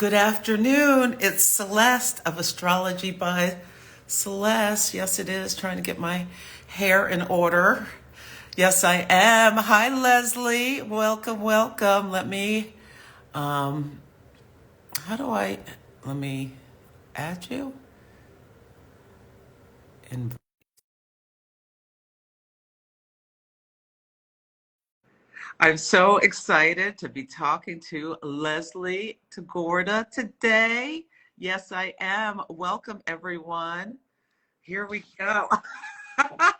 Good afternoon. It's Celeste of Astrology by Celeste. Yes, it is. Trying to get my hair in order. Yes, I am. Hi, Leslie. Welcome, welcome. How do I, let me add you? And I'm so excited to be talking to Leslie Tagorda today. Yes, I am. Welcome, everyone. Here we go. Hi,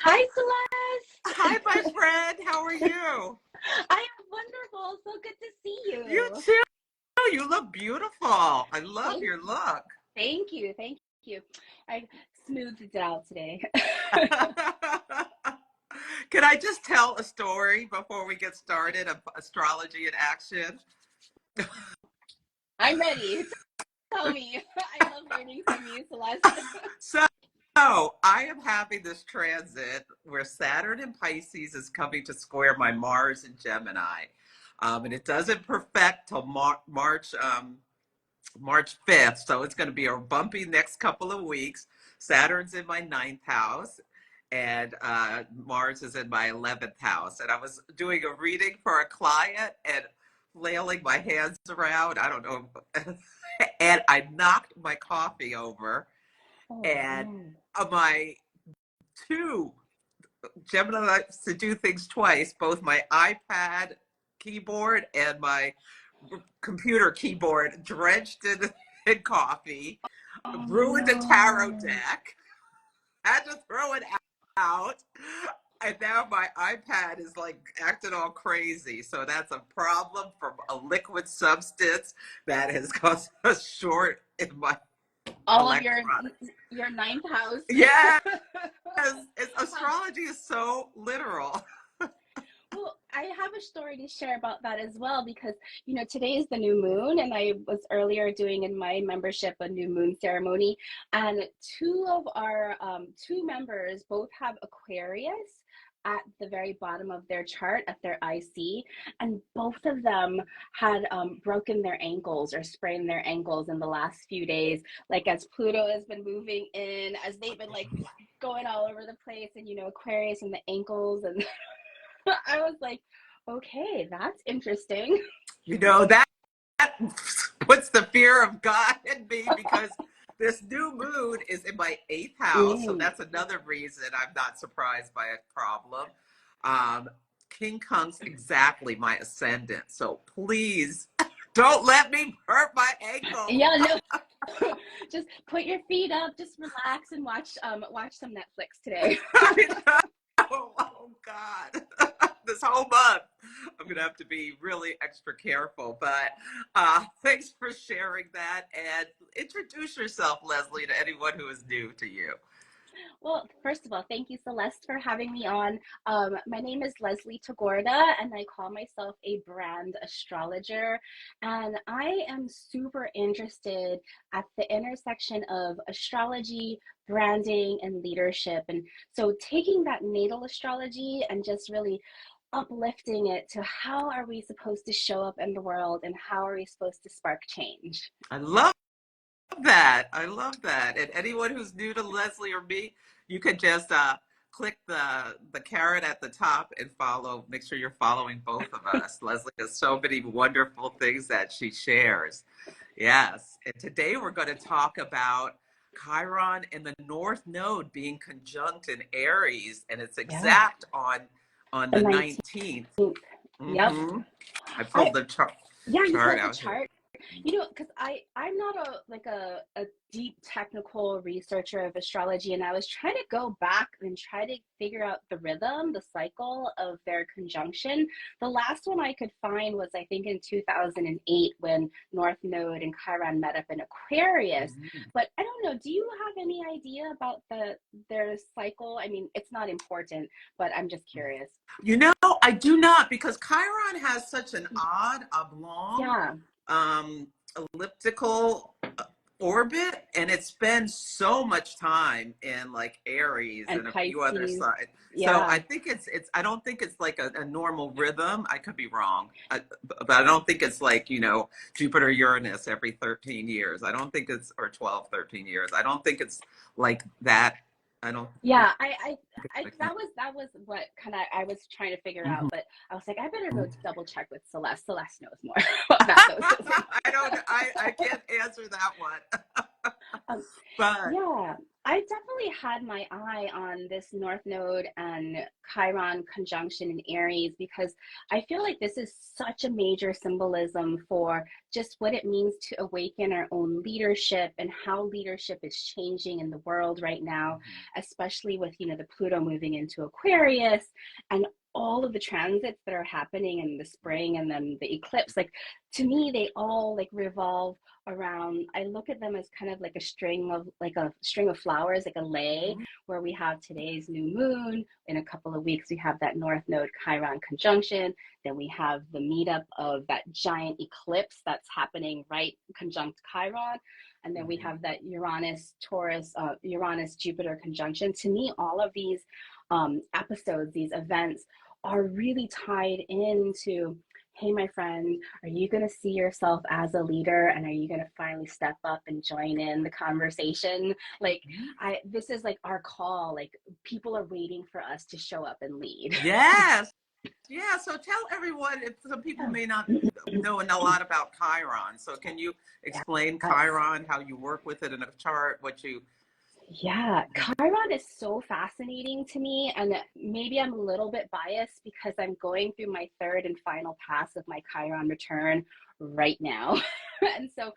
Celeste. Hi, my friend. How are you? I am wonderful. So good to see You you. too. You look beautiful. I love Thank, your look. thank you. Thank you. I smoothed it out today. Can I just tell a story before we get started of astrology in action? I'm ready. Tell me. I love learning from you, Celeste. So, I am having this transit where Saturn in Pisces is coming to square my Mars in Gemini. And it doesn't perfect till March 5th. So it's going to be a bumpy next couple of weeks. Saturn's in my ninth house and Mars is in my 11th house. And I was doing a reading for a client and flailing my hands around. I don't know. And I knocked my coffee over. Oh, And no. my two Gemini likes to do things twice, both my iPad keyboard and my computer keyboard drenched in coffee, Oh, ruined a tarot no. deck, had to throw it out, and now my iPad is like acting all crazy. So that's a problem from a liquid substance that has caused a short in my All of electronics. your ninth house. Yes, astrology is so literal. Well, I have a story to share about that as well because, today is the new moon, and I was earlier doing in my membership a new moon ceremony, and two of our two members both have Aquarius at the very bottom of their chart at their IC, and both of them had broken their ankles or sprained their ankles in the last few days, like as Pluto has been moving in, as they've been like going all over the place, and Aquarius and the ankles and I was like, okay, that's interesting. That puts the fear of God in me because this new moon is in my eighth house. So Mm. that's another reason I'm not surprised by a problem. Um, King Kong's exactly my ascendant. So please don't let me hurt my ankle. Yeah, no, just put your feet up, just relax and watch some Netflix today. Oh God. This whole month, I'm going to have to be really extra careful. But thanks for sharing that. And introduce yourself, Leslie, to anyone who is new to you. Well, first of all, thank you, Celeste, for having me on. My name is Leslie Tagorda, and I call myself a brand astrologer. And I am super interested at the intersection of astrology, branding, and leadership. And so taking that natal astrology and just really uplifting it to how are we supposed to show up in the world and how are we supposed to spark change. I love that. I love that. And anyone who's new to Leslie or me, you can just click the carrot at the top and follow. Make sure you're following both of us. Leslie has so many wonderful things that she shares. Yes. And today we're going to talk about Chiron and the North Node being conjunct in Aries, and it's Yeah, exact on the the 19th. 19th. Yep. I I pulled the Yeah, you chart pulled the out here. chart. Because I'm not a deep technical researcher of astrology, and I was trying to go back and try to figure out the rhythm, the cycle of their conjunction. The last one I could find was I think in 2008 when North Node and Chiron met up in Aquarius. Mhm. But I don't know, do you have any idea about their cycle? I mean, it's not important, but I'm just curious. I do not because Chiron has such an odd oblong Yeah. elliptical orbit, and it spends so much time in like Aries And and a few other Pisces. signs. So I Yeah. think it's I don't think it's like a normal rhythm. I could be wrong, but I don't think it's like, Jupiter Uranus every 13 years. I don't think it's, or 12, 13 years. I don't think it's like that. I don't think Yeah, it's I like that. that was what kind of I was trying to figure out, Mhm. but I was like, I better go double check with Celeste. Celeste knows more about those things. I don't, I can't answer that one. Um, But Yeah, I definitely had my eye on this North Node and Chiron conjunction in Aries because I feel like this is such a major symbolism for just what it means to awaken our own leadership and how leadership is changing in the world right now, especially with, the Pluto moving into Aquarius and all of the transits that are happening in the spring and then the eclipse. Like to me, they all like revolve around, I look at them as kind of like a string of flowers, like a lei, where we have today's new moon. In a couple of weeks we have that North Node Chiron conjunction. Then we have the meetup of that giant eclipse that's happening right conjunct Chiron. And then we have that Uranus Jupiter conjunction. To me, all of these episodes, these events are really tied into, hey, my friend, are you going to see yourself as a leader, and are you going to finally step up and join in the conversation? Like, this is like our call. Like, people are waiting for us to show up and lead. yes. Yeah, so tell everyone, if some people Yeah. may not know a lot about Chiron. So can you explain Yes. Chiron, how you work with it in a chart, what you... Yeah, Chiron is so fascinating to me, and maybe I'm a little bit biased because I'm going through my third and final pass of my Chiron return right now. And so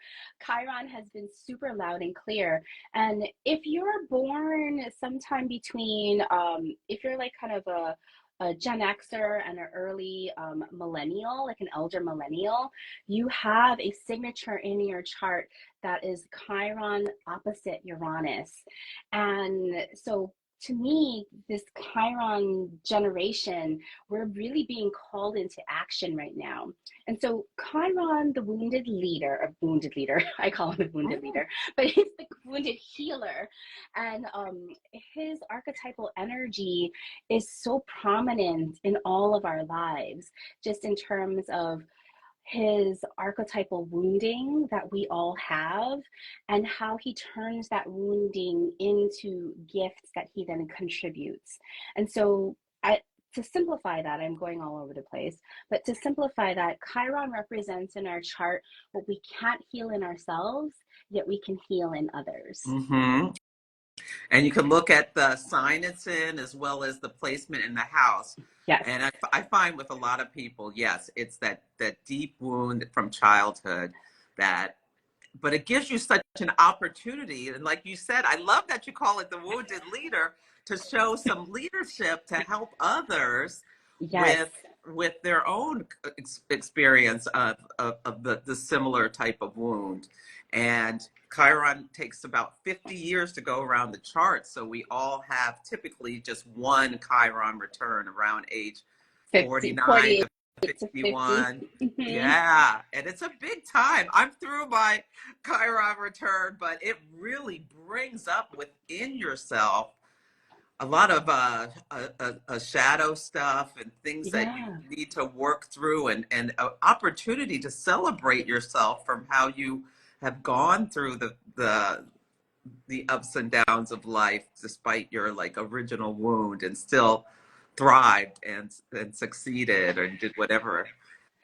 Chiron has been super loud and clear. And if you're born sometime between, if you're like kind of a Gen Xer and an early millennial, like an elder millennial, you have a signature in your chart that is Chiron opposite Uranus. And so to me, this Chiron generation, we're really being called into action right now. And so Chiron, the wounded leader, I call him the wounded leader, but he's the wounded healer. And his archetypal energy is so prominent in all of our lives, just in terms of his archetypal wounding that we all have, and how he turns that wounding into gifts that he then contributes. And so to simplify that, I'm going all over the place, but to simplify that, Chiron represents in our chart what we can't heal in ourselves, yet we can heal in others. Mm-hmm. And you can look at the sign it's in as well as the placement in the house. Yes. And I find with a lot of people, yes, it's that deep wound from childhood that, but it gives you such an opportunity. And like you said, I love that you call it the wounded leader, to show some leadership to help others Yes. with their own experience of the similar type of wound. And Chiron takes about 50 years to go around the chart. So we all have typically just one Chiron return around age 50, 49 to 48 to 50. 51. Mm-hmm. Yeah, and it's a big time. I'm through my Chiron return, but it really brings up within yourself a lot of shadow stuff and things that you Yeah. need to work through, and an opportunity to celebrate yourself from how you have gone through the ups and downs of life, despite your like original wound, and still thrived and succeeded and did whatever.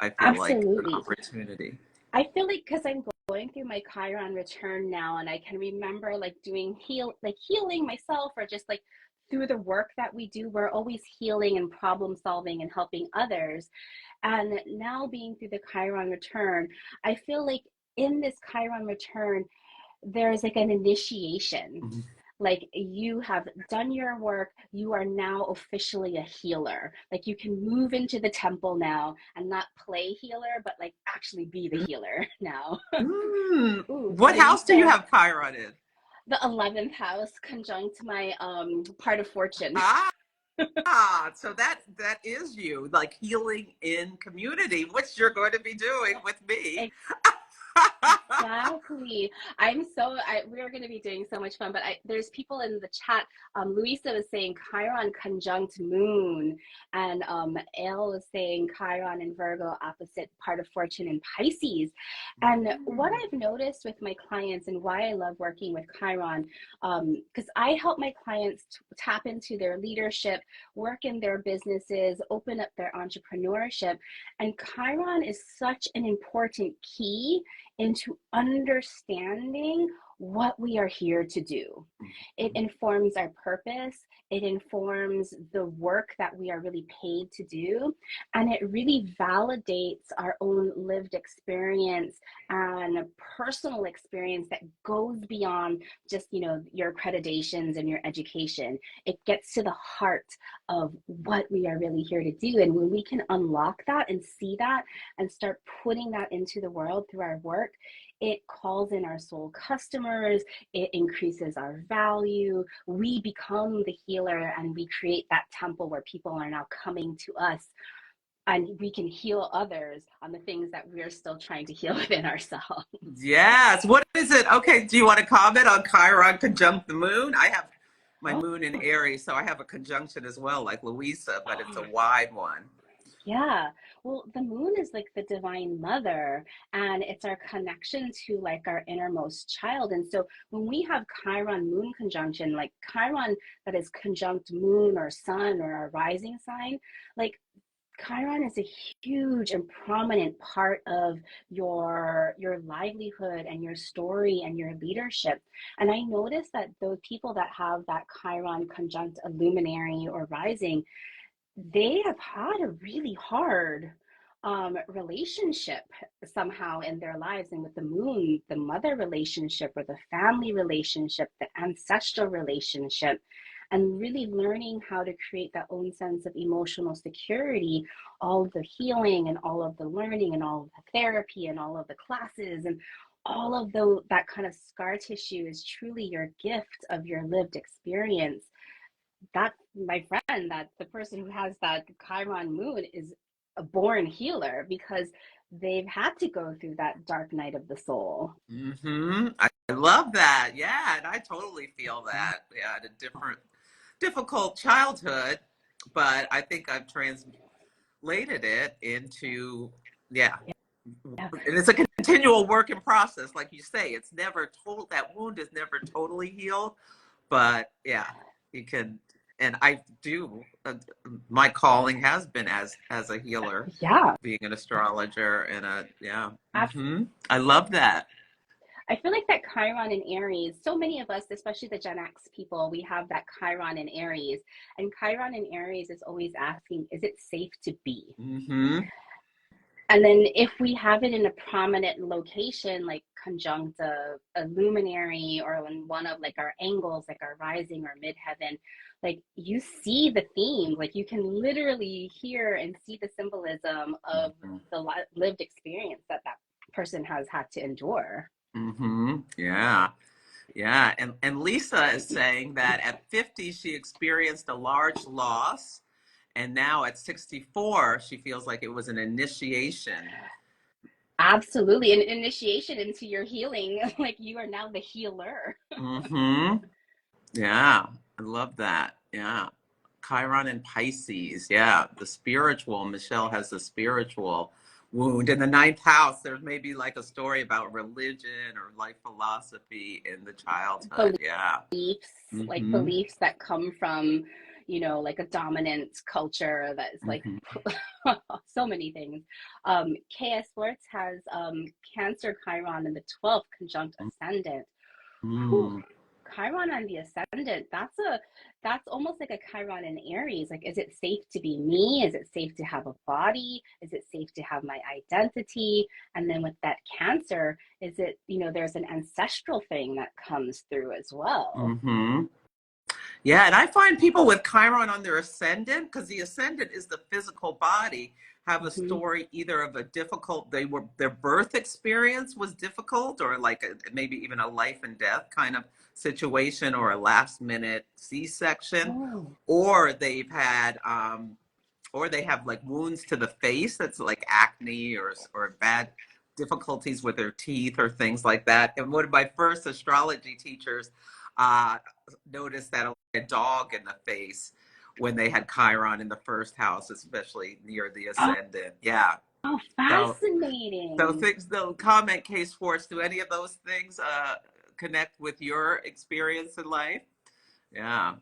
I feel like an Absolutely. opportunity. I feel like because I'm going through my Chiron return now, and I can remember like doing healing myself, or just like through the work that we do, we're always healing and problem solving and helping others. And now being through the Chiron return, I feel like in this Chiron return, there's like an initiation. Mhm. Like you have done your work, you are now officially a healer. Like you can move into the temple now and not play healer, but like actually be the healer now. Ooh, What but I house used do you to, have Chiron in? the 11th house conjunct my part of fortune. So that is you, like healing in community, which you're going to be doing with me. Exactly. We're going to be doing so much fun, but there's people in the chat. Luisa was saying Chiron conjunct moon, and Ale was saying Chiron in Virgo, opposite part of fortune in Pisces. And what I've noticed with my clients and why I love working with Chiron, because I help my clients tap into their leadership, work in their businesses, open up their entrepreneurship. And Chiron is such an important key into understanding what we are here to do. It informs our purpose. It informs the work that we are really paid to do. And it really validates our own lived experience and personal experience that goes beyond just, your accreditations and your education. It gets to the heart of what we are really here to do. And when we can unlock that and see that and start putting that into the world through our work, it calls in our soul customers, it increases our value, we become the healer, and we create that temple where people are now coming to us, and we can heal others on the things that we're still trying to heal within ourselves. Yes. What is it? Okay. Do you want to comment on Chiron conjunct the moon? I have my Oh, moon in Aries, so I have a conjunction as well, like Louisa, but it's a wide one. yeah. Well, the moon is like the divine mother, and it's our connection to like our innermost child. And so when we have Chiron moon conjunction, like Chiron that is conjunct moon or sun or our rising sign, like Chiron is a huge and prominent part of your livelihood and your story and your leadership. And I noticed that those people that have that Chiron conjunct a luminary or rising, they have had a really hard relationship somehow in their lives. And with the moon, the mother relationship or the family relationship, the ancestral relationship, and really learning how to create that own sense of emotional security, all of the healing and all of the learning and all of the therapy and all of the classes and all of that kind of scar tissue is truly your gift of your lived experience. That, my friend, that the person who has that Chiron moon is a born healer because they've had to go through that dark night of the soul. I love that. Yeah, and I totally feel that. Yeah, I had a difficult childhood, but I think I've translated it into, yeah. Yeah. And it's a continual work in process, like you say. It's never total. That wound is never totally healed, but yeah, you can. And I do. My calling has been as a healer, Yeah. being an astrologer, and yeah. Absolutely. I love that. I feel like that Chiron in Aries, so many of us, especially the Gen X people, we have that Chiron in Aries. And Chiron in Aries is always asking, is it safe to be? And then if we have it in a prominent location, like conjunct a luminary or in one of like our angles, like our rising or midheaven, like you see the theme, like you can literally hear and see the symbolism of the lived experience that that person has had to endure. Yeah. Yeah. And Lisa is saying that at 50, she experienced a large loss. And now at 64, she feels like it was an initiation. Absolutely. An initiation into your healing. Like you are now the healer. Yeah. I love that. Yeah. Chiron and Pisces. Yeah. The spiritual. Michelle has the spiritual wound. In the ninth house, there may be like a story about religion or life philosophy in the childhood. Yeah. Beliefs, like hmm beliefs that come from, like a dominant culture that is like so many things. KS Sports has Cancer Chiron in the 12th conjunct ascendant. Whew. Mm. Chiron on the ascendant, that's almost like a Chiron in Aries. Like, is it safe to be me? Is it safe to have a body? Is it safe to have my identity? And then with that Cancer, is it, there's an ancestral thing that comes through as well. hmm Yeah, and I find people with Chiron on their ascendant, because the ascendant is the physical body, have a Mm-hmm. story either of a difficult, their birth experience was difficult, or like maybe even a life and death kind of situation, or a last minute C-section, Oh, or or they have like wounds to the face that's like acne or bad difficulties with their teeth or things like that. And one of my first astrology teachers uh, noticed that a dog in the face when they had Chiron in the first house, especially near the ascendant. Yeah. Oh, So, so fascinating. things, the comment case force, do any of those things connect with your experience in life? Yeah.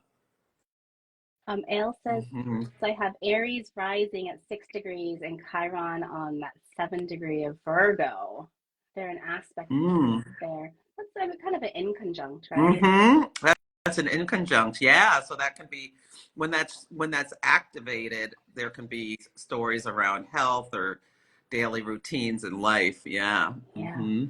Ale says, Mm-hmm. so I have Aries rising at 6 degrees and Chiron on that 7 degree of Virgo. They're an aspect Mm. there. That's kind of an inconjunct, right? Mm-hmm. That's an inconjunct. Yeah. So that can be when that's activated, there can be stories around health or daily routines in life. Yeah. Yeah. Mm-hmm.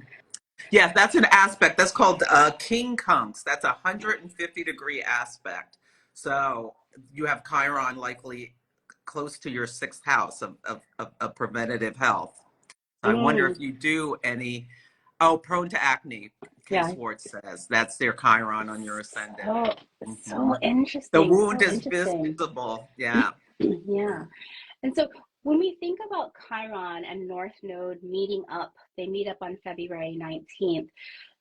Yeah, that's an aspect. That's called king kunks. That's a 150-degree aspect. So you have Chiron likely close to your sixth house of preventative health. So I wonder Mm, if you do any, oh, prone to acne, Kay yeah. Swartz says. That's their Chiron on your ascendant. So, Hmm. so The interesting. wound So is interesting. visible. Yeah. Yeah. And so when we think about Chiron and North Node meeting up, they meet up on February 19th.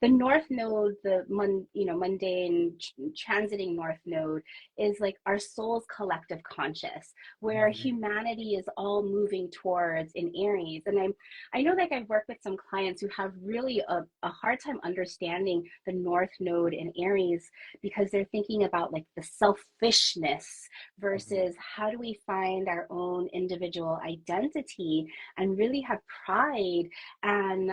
The North Node, mundane transiting North Node is like our soul's collective conscious, where Mhm. humanity is all moving towards in Aries. And I know like I've worked with some clients who have really a hard time understanding the North Node in Aries because they're thinking about like the selfishness versus how do we find our own individual identity and really have pride and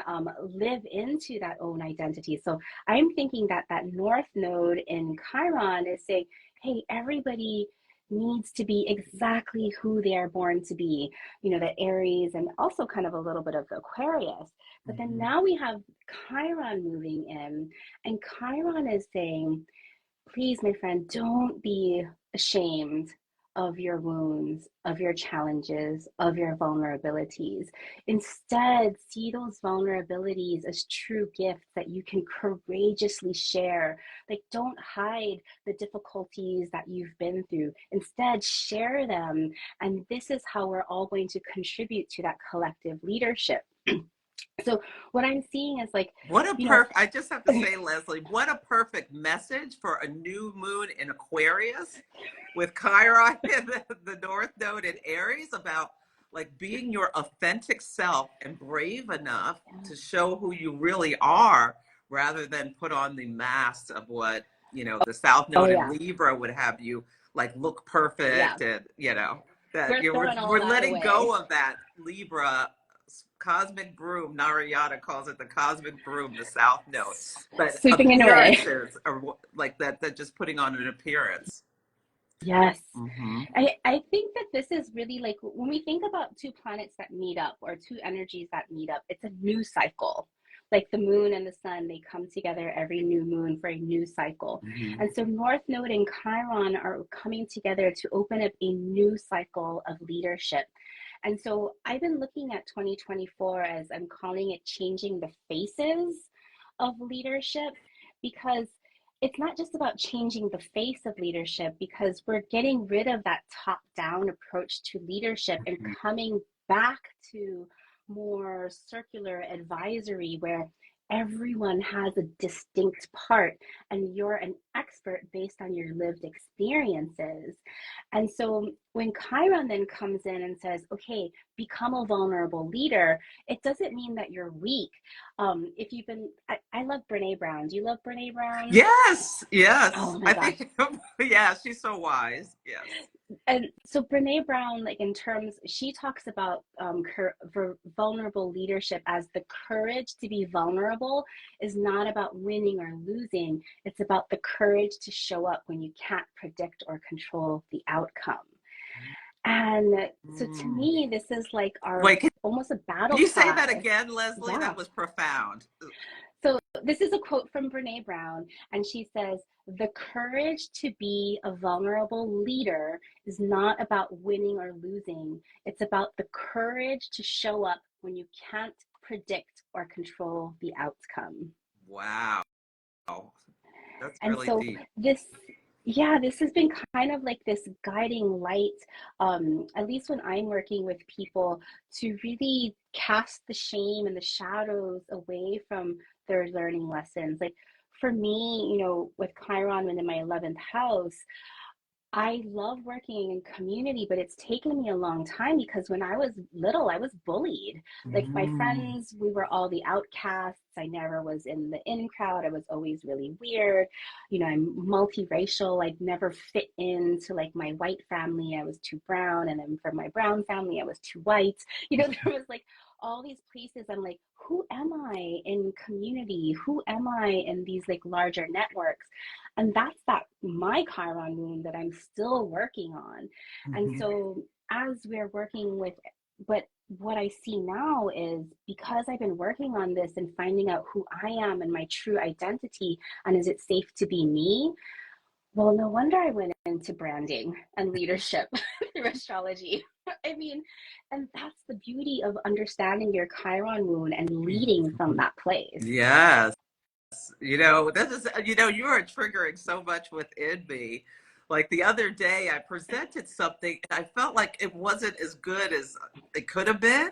live into that own identity. So I'm thinking that that North Node in Chiron is saying, hey, everybody needs to be exactly who they are born to be, the Aries and also kind of a little bit of Aquarius. But then Mhm. now we have Chiron moving in, and Chiron is saying, please, my friend, don't be ashamed of your wounds, of your challenges, of your vulnerabilities. Instead, see those vulnerabilities as true gifts that you can courageously share. Like, don't hide the difficulties that you've been through. Instead, share them. And this is how we're all going to contribute to that collective leadership. So, what I'm seeing is like, What a you know, perfect, I just have to say, Leslie, what a perfect message for a new moon in Aquarius with Chiron in the North Node in Aries about like being your authentic self and brave enough to show who you really are rather than put on the mask of what, the South oh, Node in yeah, Libra would have you like look yeah, perfect and, that we're we're, throwing all we're that letting away. go of that Libra cosmic broom. Narayana calls it the cosmic broom, the South Node. But Sweeping it away. appearances are like that. That just putting on an appearance. Yes. Mm-hmm. I think that this is really like when we think about two planets that meet up or two energies that meet up, it's a new cycle. Like the moon and the sun, they come together every new moon for a new cycle. Mm-hmm. And so North Node and Chiron are coming together to open up a new cycle of leadership. And so I've been looking at 2024 as I'm calling it changing the faces of leadership because it's not just about changing the face of leadership because we're getting rid of that top down approach to leadership and coming back to more circular advisory where everyone has a distinct part and you're an expert based on your lived experiences. And so when Chiron then comes in and says, okay, become a vulnerable leader, it doesn't mean that you're weak. If you've been, I love Brene Brown. Do you love Brene Brown? Yes, yes. Oh my I gosh. think, yeah, she's so wise. Yes. And so Brene Brown, like in terms, she talks about vulnerable leadership as the courage to be vulnerable is not about winning or losing. It's about the courage to show up when you can't predict or control the outcome. And so to Mm. me, this is like our Wait, can almost a battle you say that cry. again, Leslie? Yeah. That was profound. So this is a quote from Brene Brown, and she says, the courage to be a vulnerable leader is not about winning or losing. It's about the courage to show up when you can't predict or control the outcome. Wow, that's And really so deep. this Yeah, this has been kind of like this guiding light, at least when I'm working with people, to really cast the shame and the shadows away from their learning lessons. Like for me, with Chiron and in my 11th house, I love working in community, but it's taken me a long time because when I was little, I was bullied. Like my Mm. friends, we were all the outcasts. I never was in the in crowd. I was always really weird. I'm multiracial. I never fit into like my white family. I was too brown. And then for my brown family, I was too white. There was like all these places. I'm like, who am I in community? Who am I in these like larger networks? And that's that my Chiron wound that I'm still working on. And Mhm. so as we're working with, but what I see now is because I've been working on this and finding out who I am and my true identity, and is it safe to be me? Well, no wonder I went into branding and leadership through astrology. I mean, and that's the beauty of understanding your Chiron wound and leading from that place. Yes. This is, you are triggering so much within me. Like the other day, I presented something and I felt like it wasn't as good as it could have been.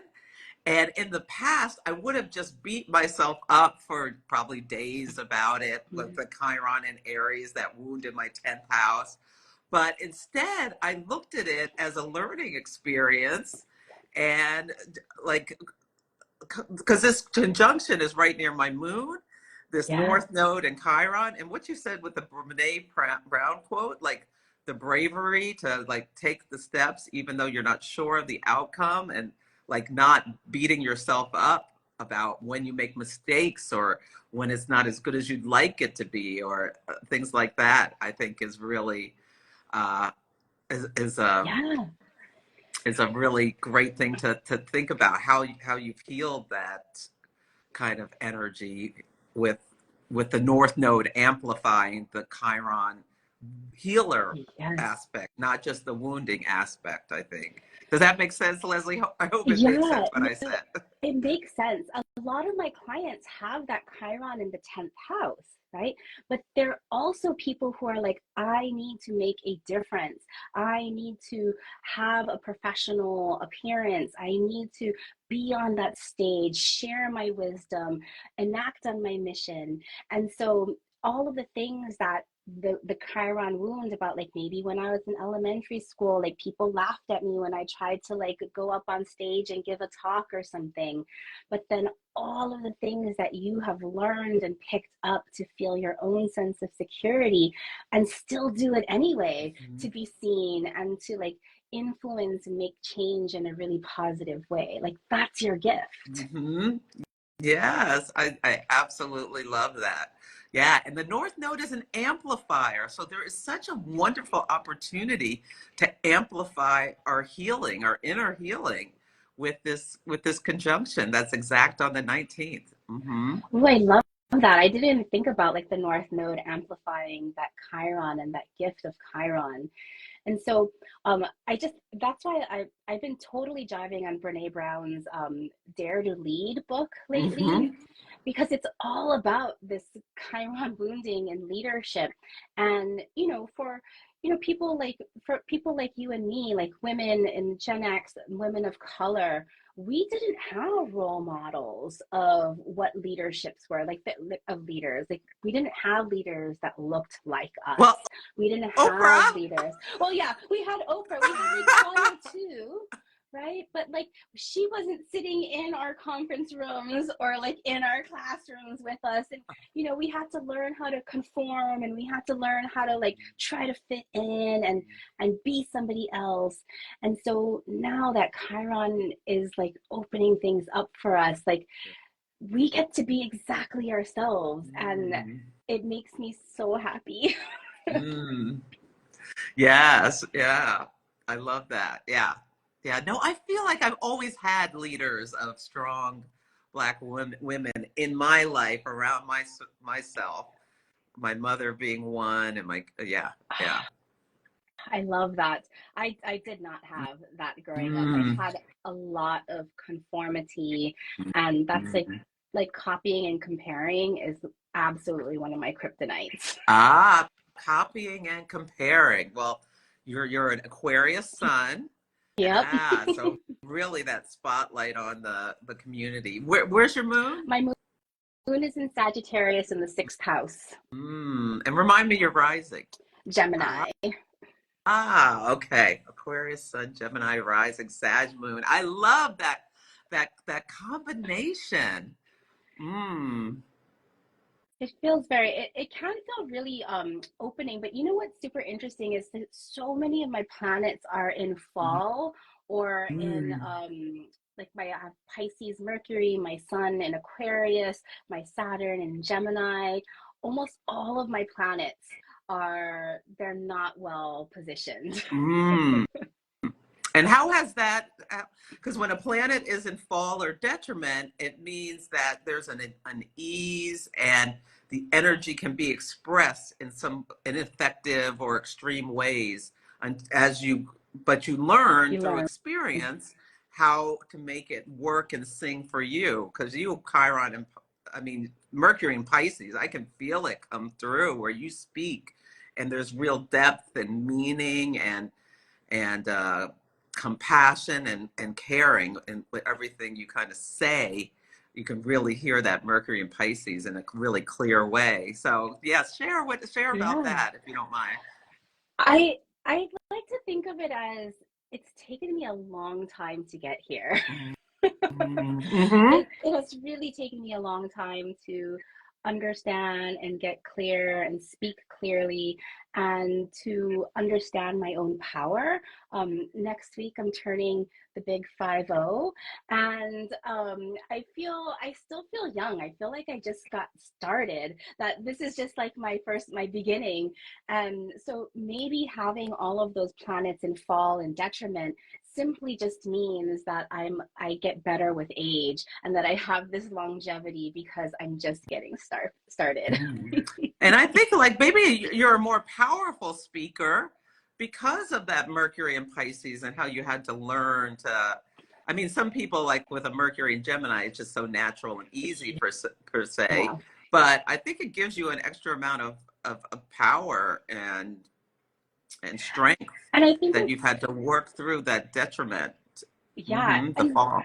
And in the past, I would have just beat myself up for probably days about it, like the Chiron and Aries, that wound in my 10th house. But instead, I looked at it as a learning experience and like because this conjunction is right near my moon, this Yes. North Node and Chiron, and what you said with the Brene Brown quote, like the bravery to like take the steps even though you're not sure of the outcome, and like not beating yourself up about when you make mistakes or when it's not as good as you'd like it to be, or things like that. I think is really uh, is, is a Yeah. is a really great thing to think about how you've healed that kind of energy with the North Node amplifying the Chiron healer Yes. aspect, not just the wounding aspect, I think. Does that make sense, Leslie? I hope it made Yeah, sense what I no, said. it makes sense. A lot of my clients have that Chiron in the 10th house, right? But they're also people who are like, I need to make a difference. I need to have a professional appearance. I need to be on that stage, share my wisdom, enact on my mission. And so all of the things that the Chiron wound about, like maybe when I was in elementary school, like people laughed at me when I tried to like go up on stage and give a talk or something. But then all of the things that you have learned and picked up to feel your own sense of security and still do it anyway, to be seen and to like influence and make change in a really positive way. Like that's your gift. Mm-hmm. Yes, I absolutely love that. Yeah, and the North Node is an amplifier. So there is such a wonderful opportunity to amplify our healing, our inner healing with this conjunction that's exact on the 19th. Mm-hmm. Oh, I love that. I didn't even think about like the North Node amplifying that Chiron and that gift of Chiron. And so I just that's why I've been totally jiving on Brene Brown's Dare to Lead book lately, Mm-hmm. because it's all about this Chiron wounding and leadership. And for people like you and me, like women in Gen X, women of color, we didn't have role models of what leaderships were like, of leaders. Like we didn't have leaders that looked like us. Well, We didn't have Oprah. leaders. Well, yeah, we had Oprah, we had Nicole too, right? But like she wasn't sitting in our conference rooms or like in our classrooms with us. And we had to learn how to conform, and we had to learn how to like try to fit in and be somebody else. And so now that Chiron is like opening things up for us, like we get to be exactly ourselves, and Mm. it makes me so happy. Mm. Yes, yeah. I love that. Yeah. Yeah. No, I feel like I've always had leaders of strong black women in my life around myself. My mother being one, and yeah, yeah. I love that. I did not have that growing up. I Mm. had a lot of conformity, and that's like copying and comparing is absolutely one of my kryptonites. Ah, copying and comparing. Well, you're an Aquarius sun. Yep. Yeah, so really that spotlight on the community. Where's your moon? My moon is in Sagittarius in the sixth house, And remind me your rising. Ah, Gemini. okay. Aquarius sun, Gemini rising, Sag moon. I love that combination. Mm. It feels very, it can feel really opening, but you know what's super interesting is that so many of my planets are in fall or in Mm. like my I have Pisces, Mercury, my Sun in Aquarius, my Saturn in Gemini. Almost all of my planets they're not well positioned. Mm. And how has that, because when a planet is in fall or detriment, it means that there's an ease and the energy can be expressed in some ineffective or extreme ways. And but you learn You through learn. experience how to make it work and sing for you. Because you, Chiron, and I mean, Mercury and Pisces, I can feel it come through where you speak and there's real depth and meaning and compassion and caring and with everything you kind of say. You can really hear that Mercury and Pisces in a really clear way. So yes, share about Yeah. that if you don't mind. I like to think of it as it's taken me a long time to get here. Mm-hmm. It has really taken me a long time to understand and get clear and speak clearly and to understand my own power. Next week, I'm turning the big 50, and I still feel young. I feel like I just got started, that this is just like my beginning. And so maybe having all of those planets in fall and detriment simply just means that I get better with age and that I have this longevity because I'm just getting started. And I think like maybe you're a more powerful speaker because of that Mercury and Pisces and how you had to learn to. I mean, some people like with a Mercury and Gemini, it's just so natural and easy per se. Yeah. But I think it gives you an extra amount of power and strength And I think that you've it's, had to work through that detriment. yeah. The And fall.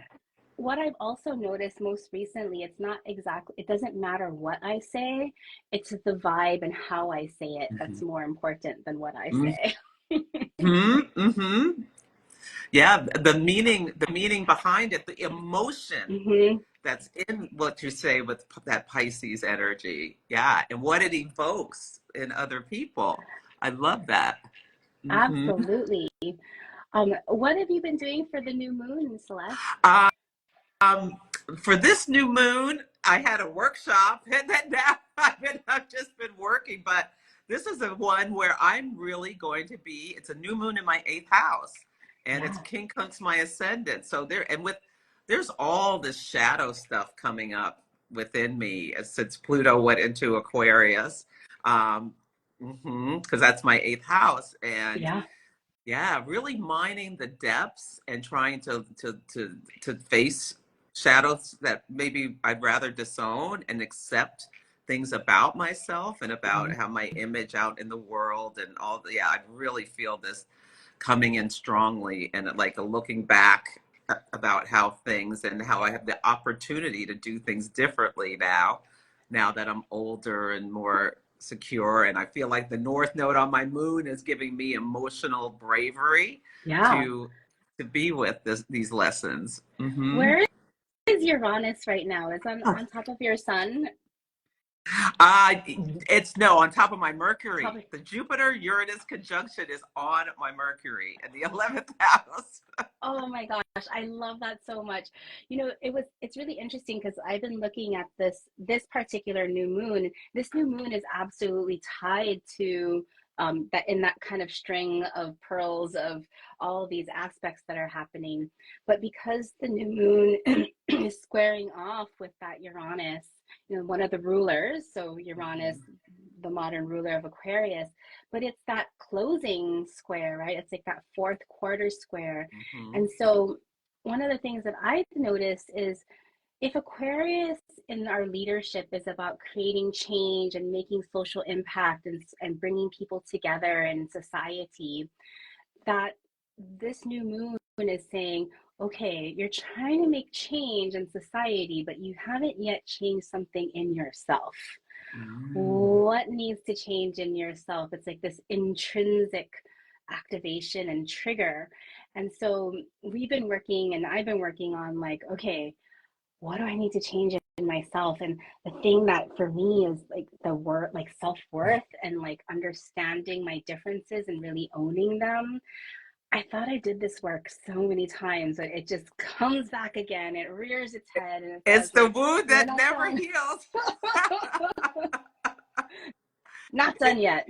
what I've also noticed most recently, it's not exactly, it doesn't matter what I say, it's the vibe and how I say it that's more important than what I Mm-hmm. say. Mm-hmm. Yeah, the meaning behind it, the emotion Hmm. that's in what you say with that Pisces energy. Yeah, and what it evokes in other people. I love that. Hmm Absolutely. What have you been doing for the new moon, Celeste? Um, for this new moon, I had a workshop, and then now I've just been working. But this is a one where I'm really going to be. It's a new moon in my eighth house, and it's Yeah. quincunx my ascendant. So there's all this shadow stuff coming up within me since Pluto went into Aquarius, um, because that's my eighth house, and Yeah. yeah, really mining the depths and trying to face shadows that maybe I'd rather disown and accept things about myself and about how my image out in the world and all the, yeah, I really feel this coming in strongly and like a looking back about how things and how I have the opportunity to do things differently now that I'm older and more secure. And I feel like the North Node on my moon is giving me emotional bravery Yeah. to to be with these lessons. Where is Uranus right now? Is on top of your sun? Uh, it's no, on top of my Top Mercury. of, The Jupiter Uranus conjunction is on my Mercury in the 11th house. oh my gosh, I love that so much. It's really interesting because I've been looking at this particular new moon. This new moon is absolutely tied to that in that kind of string of pearls of all these aspects that are happening. But because the new moon is squaring off with that Uranus, one of the rulers, so Uranus, the modern ruler of Aquarius, but it's that closing square, right? It's like that fourth quarter square. Mm-hmm. And so one of the things that I've noticed is if Aquarius in our leadership is about creating change and making social impact and bringing people together in society, that this new moon is saying, okay, you're trying to make change in society, but you haven't yet changed something in yourself. Mm. What needs to change in yourself? It's like this intrinsic activation and trigger. And so we've been working, and I've been working on like, okay, what do I need to change in myself? And the thing that for me is like the word, like self-worth and like understanding my differences and really owning them. I thought I did this work so many times, but it just comes back again. It rears its head and it It's says the like, wound you're that not never done. heals. Not done it, yet.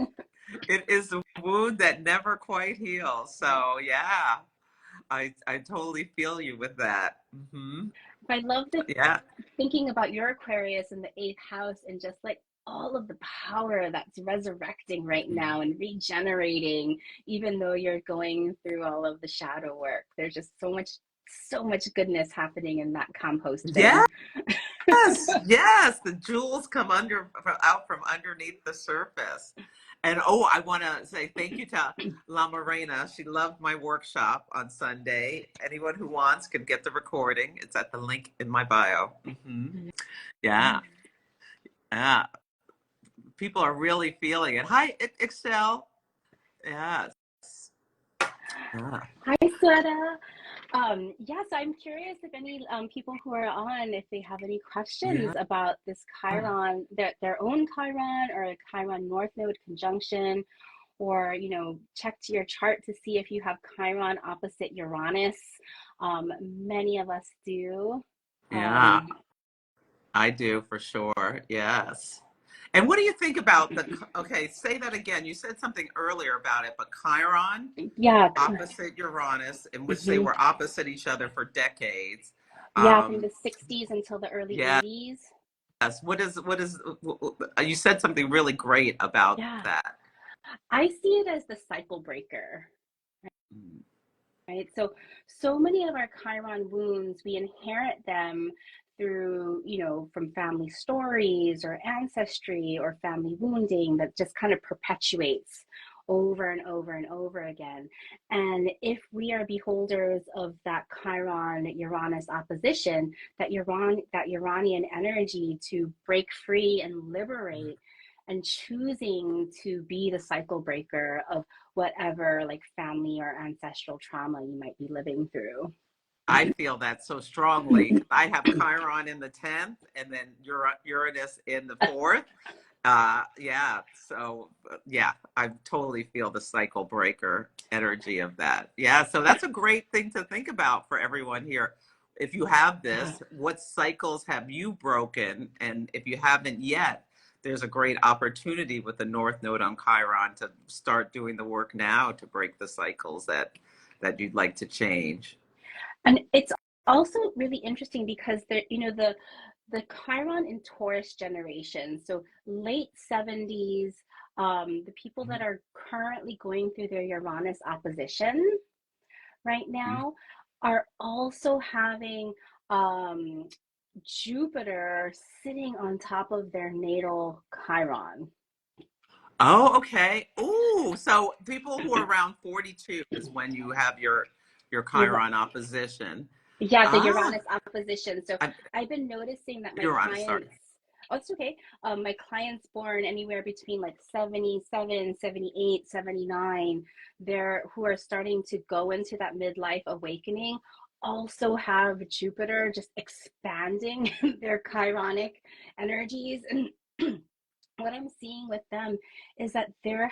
it is the wound that never quite heals. So yeah, I totally feel you with that. Hmm. I love the Yeah. thinking about your Aquarius in the eighth house and just like all of the power that's resurrecting right now and regenerating, even though you're going through all of the shadow work. There's just so much goodness happening in that compost bin. Yes, yes, the jewels come out from underneath the surface. And oh, I want to say thank you to La Morena. She loved my workshop on Sunday. Anyone who wants can get the recording. It's at the link in my bio. Yeah, yeah. People are really feeling it. Hi, Excel. Yes. Yeah. Hi, Sweta. Yes, I'm curious if any people who are on, if they have any questions Yeah. about this Chiron, their own Chiron or a Chiron North Node conjunction, or check to your chart to see if you have Chiron opposite Uranus. Many of us do. Yeah, Um, I do for sure. Yes. And what do you think about okay, say that again. You said something earlier about it, but Chiron yeah, opposite Uranus, in which they mhm. were opposite each other for decades. Yeah, from Um, the 60s until the early yes. 80s. You said something really great about Yeah, that. I see it as the cycle breaker. Right? So many of our Chiron wounds, we inherit them through, from family stories or ancestry or family wounding that just kind of perpetuates over and over and over again. And if we are beholders of that Chiron Uranus opposition, that Uranian energy to break free and liberate and choosing to be the cycle breaker of whatever like family or ancestral trauma you might be living through. I feel that so strongly. I have Chiron in the 10th and then Uranus in the 4th. Yeah, so yeah, I totally feel the cycle breaker energy of that. Yeah, so that's a great thing to think about for everyone here. If you have Yeah. this, what cycles have you broken? And if you haven't yet, there's a great opportunity with the North Node on Chiron to start doing the work now to break the cycles that you'd like to change. And it's also really interesting because the Chiron in Taurus generation, so late 70s, the people that are currently going through their Uranus opposition right now are also having um, Jupiter sitting on top of their natal Chiron. Oh, okay. Ooh, so people who are around 42 is when you have your You're Chiron opposition. Yeah, the Ah, Uranus opposition. So I, I've been noticing that my Uranus, sorry. clients, oh, it's okay. My clients born anywhere between like 77, 78, 79, they're who are starting to go into that midlife awakening also have Jupiter just expanding their chironic energies. And what I'm seeing with them is that they're